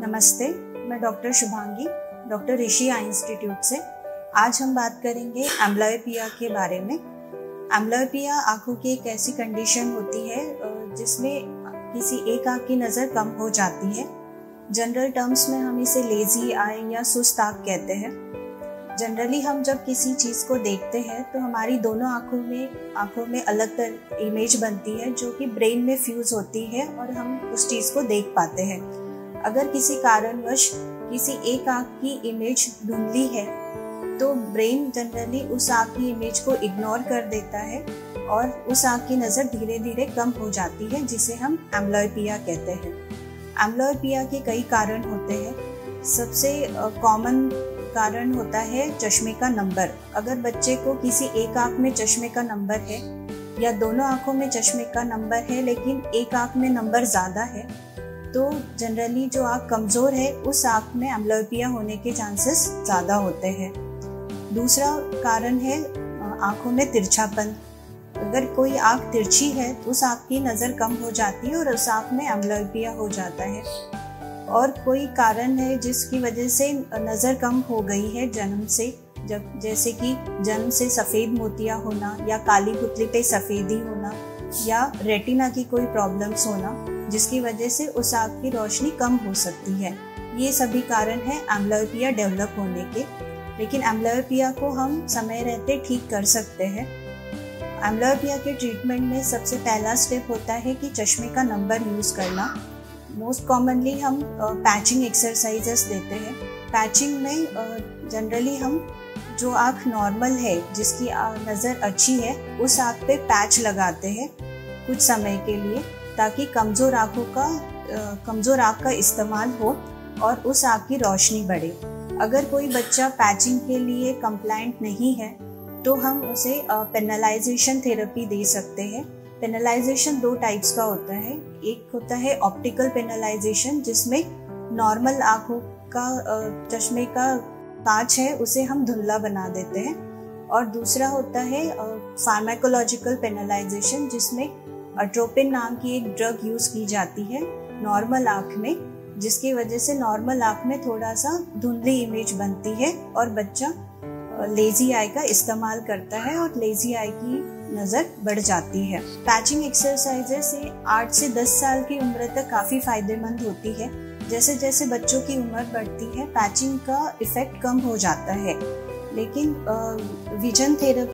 नमस्ते, मैं doctor Shubhangi, doctor ऋषि आई institute से। आज हम बात करेंगे एम्ब्लियोपिया के बारे में। एम्ब्लियोपिया आँखों की एक ऐसी कंडीशन होती है जिसमें किसी एक आँख की नज़र कम हो जाती है। जनरल टर्म्स में हम इसे लेजी आई या सुस्त आँख कहते हैं। जनरली हम जब किसी चीज़ को देखते हैं तो हमारी दोनों आँखों में अलग इमेज बनती है जो कि ब्रेन में फ्यूज़ होती है और हम उस चीज़ को देख पाते हैं। अगर किसी कारणवश किसी एक आँख की इमेज धुंधली है तो ब्रेन जनरली उस आँख की इमेज को इग्नोर कर देता है और उस आँख की नज़र धीरे धीरे कम हो जाती है, जिसे हम एम्ब्लियोपिया कहते हैं। एम्ब्लियोपिया के कई कारण होते हैं। सबसे कॉमन कारण होता है चश्मे का नंबर। अगर बच्चे को किसी एक आँख में चश्मे का नंबर है या दोनों आँखों में चश्मे का नंबर है लेकिन एक आँख में नंबर ज़्यादा है तो जनरली जो आँख कमज़ोर है उस आँख में एम्ब्लियोपिया होने के चांसेस ज़्यादा होते हैं। दूसरा कारण है आँखों में तिरछापन। अगर कोई आँख तिरछी है तो उस आँख की नज़र कम हो जाती है और उस आँख में एम्ब्लियोपिया हो जाता है। और कोई कारण है जिसकी वजह से नज़र कम हो गई है जन्म से, जैसे कि जन्म से सफ़ेद मोतिया होना या काली पुतली पे सफ़ेदी होना या रेटिना की कोई प्रॉब्लम्स होना, जिसकी वजह से उस आँख की रोशनी कम हो सकती है। ये सभी कारण हैं एम्ब्लियोपिया डेवलप होने के। लेकिन एम्ब्लियोपिया को हम समय रहते ठीक कर सकते हैं। एम्ब्लियोपिया के ट्रीटमेंट में सबसे पहला स्टेप होता है कि चश्मे का नंबर यूज़ करना। मोस्ट कॉमनली हम पैचिंग एक्सरसाइजेस देते हैं। पैचिंग में जनरली हम जो आँख नॉर्मल है, जिसकी नज़र अच्छी है, उस आँख पे पैच लगाते हैं कुछ समय के लिए, ताकि कमज़ोर आँख का इस्तेमाल हो और उस आँख की रोशनी बढ़े। अगर कोई बच्चा पैचिंग के लिए कंप्लायंट नहीं है तो हम उसे पेनलाइजेशन थेरेपी दे सकते हैं। पेनलाइजेशन दो टाइप्स का होता है। एक होता है ऑप्टिकल पेनलाइजेशन, जिसमें नॉर्मल आँखों का चश्मे का कांच है उसे हम धुंधला बना देते हैं। और दूसरा होता है फार्माकोलॉजिकल पेनलाइजेशन, जिसमें अट्रोपिन नाम की एक ड्रग यूज़ की जाती है नॉर्मल आँख में, जिसकी वजह से नॉर्मल आँख में थोड़ा सा धुंधली इमेज बनती है और बच्चा लेजी आई का इस्तेमाल करता है और लेजी आई की नज़र बढ़ जाती है। पैचिंग एक्सरसाइजेस से 8 से 10 साल की उम्र तक काफ़ी फायदेमंद होती है। जैसे जैसे बच्चों की उम्र बढ़ती है पैचिंग का इफ़ेक्ट कम हो जाता है। लेकिन विजन थेरेपी